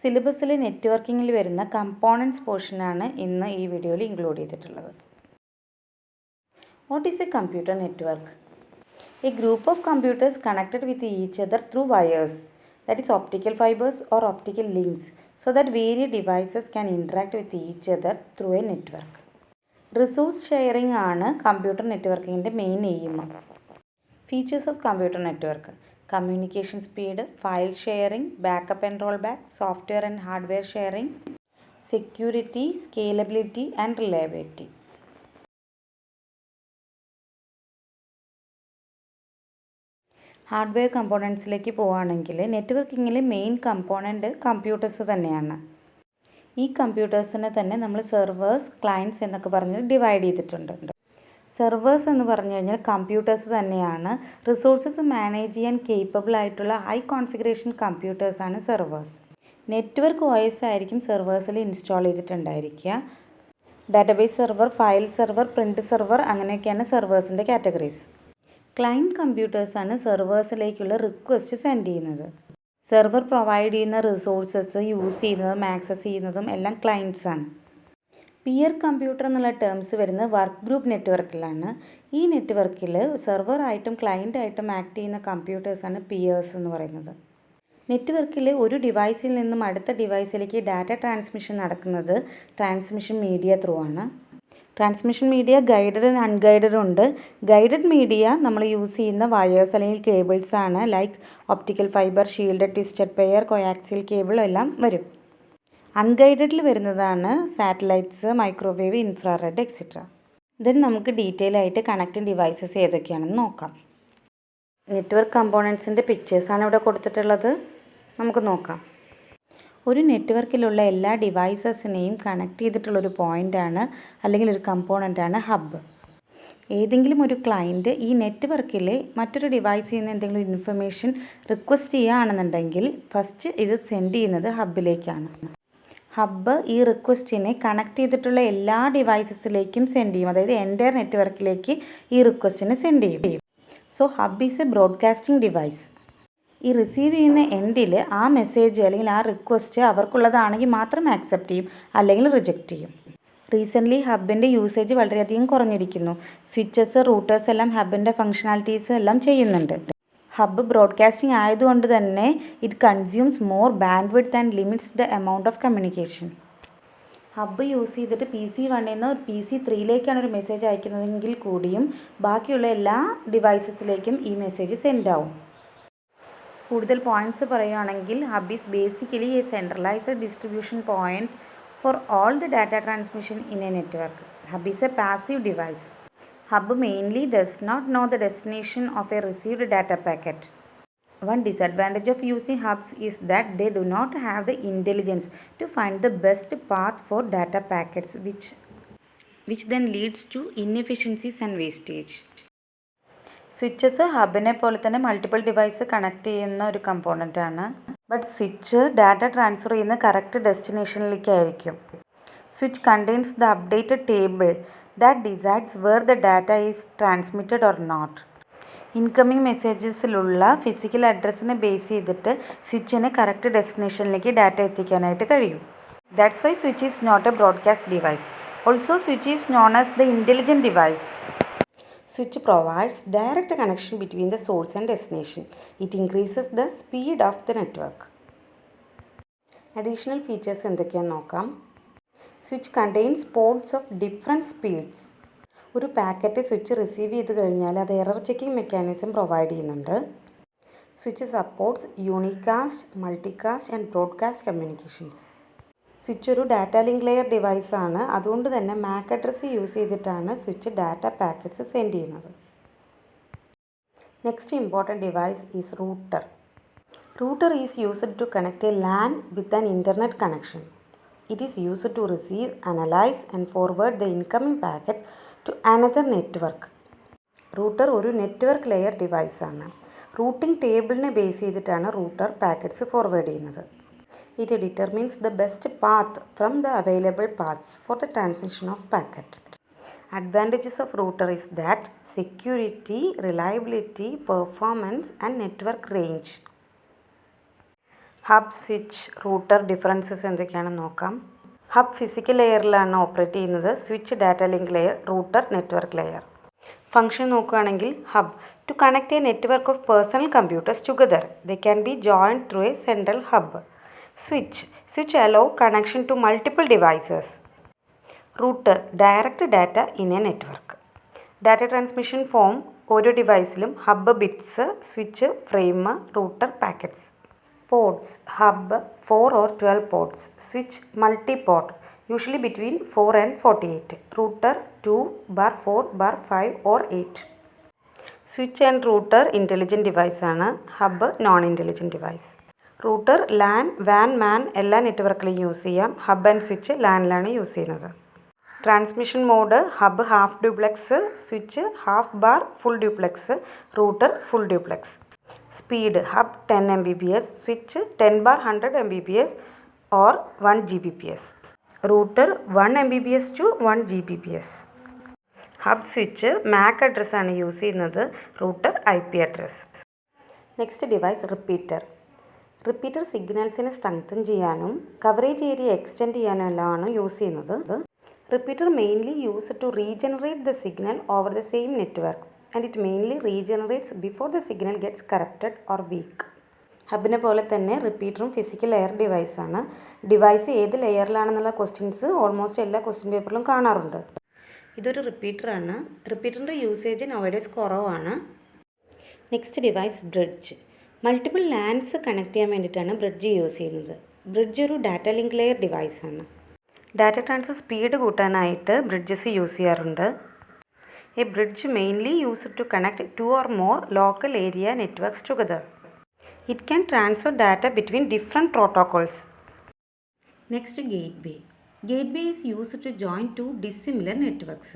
സിലബസിൽ നെറ്റ്വർക്കിങ്ങിൽ വരുന്ന കമ്പോണൻറ്റ്സ് പോർഷനാണ് ഇന്ന് ഈ വീഡിയോയിൽ ഇൻക്ലൂഡ് ചെയ്തിട്ടുള്ളത്. What is A computer network? A group of computers connected with each other through wires, that is optical fibers or optical links, so that various devices can interact with each other through a network. Resource sharing ആണ് computer നെറ്റ്വർക്കിങ്ങിൻ്റെ main aim. Features of computer network: communication speed, file sharing, backup and roll back, software and hardware sharing, security, scalability and reliability. Hardware കമ്പോണൻസിലേക്ക് പോവുകയാണെങ്കിൽ നെറ്റ്വർക്കിങ്ങിൽ main component computers തന്നെയാണ്. ഈ കമ്പ്യൂട്ടേഴ്സിനെ തന്നെ നമ്മൾ servers, clients എന്നൊക്കെ പറഞ്ഞ് ഡിവൈഡ് ചെയ്തിട്ടുണ്ട്. സെർവേഴ്സ് എന്ന് പറഞ്ഞു കഴിഞ്ഞാൽ കമ്പ്യൂട്ടേഴ്സ് തന്നെയാണ്. റിസോഴ്സസ് മാനേജ് ചെയ്യാൻ കേപ്പബിൾ ആയിട്ടുള്ള ഹൈ കോൺഫിഗറേഷൻ കമ്പ്യൂട്ടേഴ്സാണ് സെർവേഴ്സ്. നെറ്റ്വർക്ക് OS ആയിരിക്കും സെർവേഴ്സിൽ ഇൻസ്റ്റാൾ ചെയ്തിട്ടുണ്ടായിരിക്കുക. Database server, file server, print server, അങ്ങനെയൊക്കെയാണ് സെർവേഴ്സിൻ്റെ കാറ്റഗറീസ്. ക്ലയൻറ്റ് കമ്പ്യൂട്ടേഴ്സാണ് സെർവേഴ്സിലേക്കുള്ള റിക്വസ്റ്റ് സെൻഡ് ചെയ്യുന്നത്. സെർവർ പ്രൊവൈഡ് ചെയ്യുന്ന റിസോഴ്സസ് യൂസ് ചെയ്യുന്നതും ആക്സസ് ചെയ്യുന്നതും എല്ലാം ക്ലയൻറ്റ്സാണ്. പിയർ കമ്പ്യൂട്ടർ എന്നുള്ള ടേംസ് വരുന്നത് വർക്ക് ഗ്രൂപ്പ് നെറ്റ്വർക്കിലാണ്. ഈ നെറ്റ്വർക്കിൽ സെർവറായിട്ടും ക്ലയൻറ്റായിട്ടും ആക്ട് ചെയ്യുന്ന കമ്പ്യൂട്ടേഴ്സാണ് പിയേഴ്സ് എന്ന് പറയുന്നത്. നെറ്റ്വർക്കിൽ ഒരു ഡിവൈസിൽ നിന്നും അടുത്ത ഡിവൈസിലേക്ക് ഡാറ്റ ട്രാൻസ്മിഷൻ നടക്കുന്നത് ട്രാൻസ്മിഷൻ മീഡിയ ത്രൂ ആണ്. Transmission media guided and unguided ഉണ്ട്. ഗൈഡഡ് മീഡിയ നമ്മൾ യൂസ് ചെയ്യുന്ന വയേഴ്സ് അല്ലെങ്കിൽ കേബിൾസ് ആണ്. Like optical fibre, shielded twisted pair, coaxial cable എല്ലാം വരും. അൺഗൈഡഡിൽ വരുന്നതാണ് satellites, microwave, infrared etcetera. Then നമുക്ക് ഡീറ്റെയിൽ ആയിട്ട് കണക്റ്റിംഗ് ഡിവൈസസ് ഏതൊക്കെയാണെന്ന് നോക്കാം. നെറ്റ്വർക്ക് കമ്പോണൻസിൻ്റെ പിക്ചേഴ്സാണ് ഇവിടെ കൊടുത്തിട്ടുള്ളത്. നമുക്ക് നോക്കാം. ഒരു നെറ്റ്വർക്കിലുള്ള എല്ലാ ഡിവൈസസിനെയും കണക്ട് ചെയ്തിട്ടുള്ളൊരു പോയിൻ്റാണ് അല്ലെങ്കിൽ ഒരു കമ്പോണൻ്റാണ് ഹബ്ബ്. ഏതെങ്കിലും ഒരു ക്ലയൻറ്റ് ഈ നെറ്റ്വർക്കിൽ മറ്റൊരു ഡിവൈസിൽ നിന്ന് എന്തെങ്കിലും ഇൻഫർമേഷൻ റിക്വസ്റ്റ് ചെയ്യുകയാണെന്നുണ്ടെങ്കിൽ ഫസ്റ്റ് ഇത് സെൻഡ് ചെയ്യുന്നത് ഹബ്ബിലേക്കാണ്. ഹബ്ബ് ഈ റിക്വസ്റ്റിനെ കണക്ട് ചെയ്തിട്ടുള്ള എല്ലാ ഡിവൈസസിലേക്കും സെൻഡ് ചെയ്യും. അതായത് എൻ്റയർ നെറ്റ്വർക്കിലേക്ക് ഈ റിക്വസ്റ്റിനെ സെൻഡ് ചെയ്യും. So hub is A broadcasting device. ഈ റിസീവ് ചെയ്യുന്ന എൻഡിൽ ആ മെസ്സേജ് അല്ലെങ്കിൽ ആ റിക്വസ്റ്റ് അവർക്കുള്ളതാണെങ്കിൽ മാത്രം ആക്സെപ്റ്റ് ചെയ്യും, അല്ലെങ്കിൽ റിജക്റ്റ് ചെയ്യും. റീസെൻ്റ്ലി ഹബിൻ്റെ യൂസേജ് വളരെയധികം കുറഞ്ഞിരിക്കുന്നു. സ്വിച്ചസ്, റൂട്ടേഴ്സ് എല്ലാം ഹബിൻ്റെ ഫങ്ഷണാലിറ്റീസ് എല്ലാം ചെയ്യുന്നുണ്ട്. ഹബ്ബ് ബ്രോഡ്കാസ്റ്റിംഗ് ആയതുകൊണ്ട് തന്നെ it consumes more band width and limits the amount of communication. Hub use ചെയ്തിട്ട് PC1 നിന്ന് PC3യിലേക്കാണ് ഒരു മെസ്സേജ് അയക്കുന്നതെങ്കിൽ കൂടിയും ബാക്കിയുള്ള എല്ലാ ഡിവൈസസിലേക്കും ഈ മെസ്സേജ് സെൻഡ് ആവും. കൂടുതൽ പോയിൻറ്റ്സ് പറയുകയാണെങ്കിൽ hub is basically a centralised distribution point for all the data transmission in a network. Hub is a passive device. Hub mainly does not know the destination of a received data packet. One disadvantage of using hubs is that they do not have the intelligence to find the best path for data packets, which then leads to inefficiencies and wastage. Switches ഹബിനെ പോലെ തന്നെ multiple device connect ചെയ്യുന്ന ഒരു component ആണ്. But switch data transfer ചെയ്യുന്ന correct ഡെസ്റ്റിനേഷനിലേക്കായിരിക്കും. Switch contains the updated table that decides where the data is transmitted or not. Incoming മെസ്സേജസിലുള്ള physical അഡ്രസ്സിനെ ബേസ് ചെയ്തിട്ട് സ്വിച്ചിന് കറക്റ്റ് ഡെസ്റ്റിനേഷനിലേക്ക് ഡാറ്റ എത്തിക്കാനായിട്ട് കഴിയും. That's why switch is not a broadcast device. Also switch is known as the intelligent device. Switch provides direct connection between the source and destination. It increases the speed of the network. Additional features എന്തൊക്കെയാണെന്ന് നോക്കാം. Switch contains ports of different speeds. ഒരു packet switch receive ചെയ്ത് കഴിഞ്ഞാൽ അത് error checking mechanism provide ചെയ്യുന്നുണ്ട്. Switch supports unicast, multicast and broadcast communications. Switch ഒരു data link layer ഡിവൈസാണ്. അതുകൊണ്ട് തന്നെ MAC അഡ്രസ്സ് യൂസ് ചെയ്തിട്ടാണ് സ്വിച്ച് ഡാറ്റ പാക്കറ്റ്സ് സെൻഡ് ചെയ്യുന്നത്. Next important device is router. Router is used to connect a LAN with an internet connection. It is used to receive, analyse and forward the incoming packets to another network. Router ഒരു network layer ഡിവൈസാണ്. Routing ടേബിളിനെ base ചെയ്തിട്ടാണ് router packets forward ചെയ്യുന്നത്. It determines the best path from the available paths for the transmission of packet. Advantages of router is that security, reliability, performance and network range. Hub, switch, router differences എന്തൊക്കെയാണെന്ന് നോക്കാം. Hub physical ലെയറിലാണ് operate ചെയ്യുന്നത്. Switch data link layer, router network layer. Function നോക്കുകയാണെങ്കിൽ hub to connect a network of personal computers together. They can be joined through a central hub. Switch allow connection to multiple devices. Router direct data in a network. Data transmission form ഓരോ ഡിവൈസിലും hub bits, switch frame, router packets. Ports, hub 4 or 12 ports. Switch multi-port, usually between 4 and 48. Router 2/4/5 or 8. Switch and router intelligent device ആണ്. Hub non-intelligent device. Router LAN, WAN, MAN എല്ലാ നെറ്റ്വർക്കിലും use ചെയ്യാം. Hub and switch ലാനിലാണ് use ചെയ്യുന്നത്. Transmission mode hub half duplex, switch half bar full duplex, router full duplex. Speed hub 10 Mbps, switch 10/100 Mbps or 1 Gbps. Router 1 Mbps to 1 Gbps. Hub switch MAC അഡ്രസ്സാണ് use ചെയ്യുന്നത്. Router IP address. Next device repeater. Repeater സിഗ്നൽസിനെ strengthen ചെയ്യാനും coverage area extend ചെയ്യാനും എല്ലാമാണ് use ചെയ്യുന്നത്. Repeater mainly use to regenerate the signal over the same network and it mainly regenerates before the signal gets corrupted or weak. ഹബിനെ പോലെ തന്നെ റിപ്പീറ്ററും physical layer ഡിവൈസാണ്. ഡിവൈസ് ഏത് ലെയറിലാണെന്നുള്ള ക്വസ്റ്റ്യൻസ് ഓൾമോസ്റ്റ് എല്ലാ ക്വസ്റ്റ്യൻ പേപ്പറിലും കാണാറുണ്ട്. ഇതൊരു റിപ്പീറ്ററാണ്. റിപ്പീറ്ററിൻ്റെ യൂസേജ് നവഡേയ്സ് കുറവാണ്. Next device bridge. Multiple LANs connect ചെയ്യാൻ വേണ്ടിയിട്ടാണ് ബ്രിഡ്ജ് യൂസ് ചെയ്യുന്നത്. ബ്രിഡ്ജ് ഒരു ഡാറ്റ ലിങ്ക് ലെയർ ഡിവൈസാണ്. ഡാറ്റ ട്രാൻസ്ഫർ സ്പീഡ് കൂട്ടാനായിട്ട് ബ്രിഡ്ജസ് യൂസ് ചെയ്യാറുണ്ട്. A bridge mainly used to connect 2 or more local area networks together. It can transfer data between different protocols. Next, gateway. Gateway is used to join two dissimilar networks.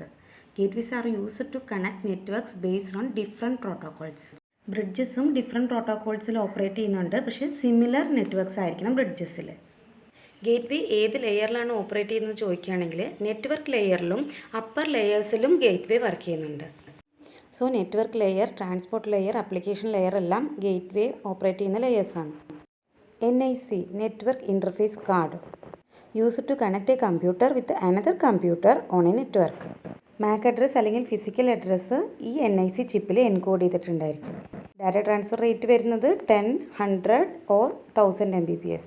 Gateways are used to connect networks based on different protocols. ബ്രിഡ്ജസും different പ്രോട്ടോക്കോൾസിൽ operate ചെയ്യുന്നുണ്ട്. പക്ഷേ similar networks ആയിരിക്കണം ബ്രിഡ്ജസിൽ. Gateway ഏത് ലെയറിലാണ് operate ചെയ്യുന്നത് ചോദിക്കുകയാണെങ്കിൽ network ലെയറിലും upper ലെയേഴ്സിലും ഗേറ്റ്വേ വർക്ക് ചെയ്യുന്നുണ്ട്. So network layer, transport layer, application layer എല്ലാം ഗേറ്റ്വേ ഓപ്പറേറ്റ് ചെയ്യുന്ന ലെയേഴ്സാണ്. NIC network interface card use to connect a computer with another computer on a network. MAC address അല്ലെങ്കിൽ physical address ഈ NIC ചിപ്പിൽ encode ചെയ്തിട്ടുണ്ടായിരിക്കും. Data transfer rate വരുന്നത് 10, 100 or 1000 Mbps.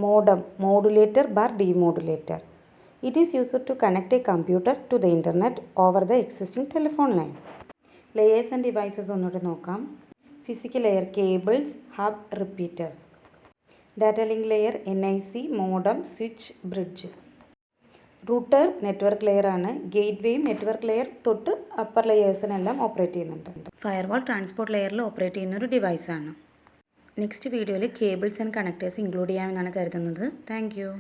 Modem, modulator bar demodulator. It is used to connect a computer to the internet over the existing telephone line. Layers and devices ഒന്നുകൂടെ നോക്കാം. Physical layer cables, hub, repeaters. Data link layer NIC, modem, switch, bridge. Router network layer ആണ്. ഗേറ്റ്വേയും network layer തൊട്ട് upper ലെയേഴ്സിനെല്ലാം operate ചെയ്യുന്നുണ്ട്. Firewall transport ലെയറിൽ operate ചെയ്യുന്ന ഒരു ഡിവൈസാണ്. നെക്സ്റ്റ് വീഡിയോയിൽ കേബിൾസ് ആൻഡ് കണക്ടേഴ്സ് ഇൻക്ലൂഡ് ചെയ്യാമെന്നാണ് കരുതുന്നത്. Thank U.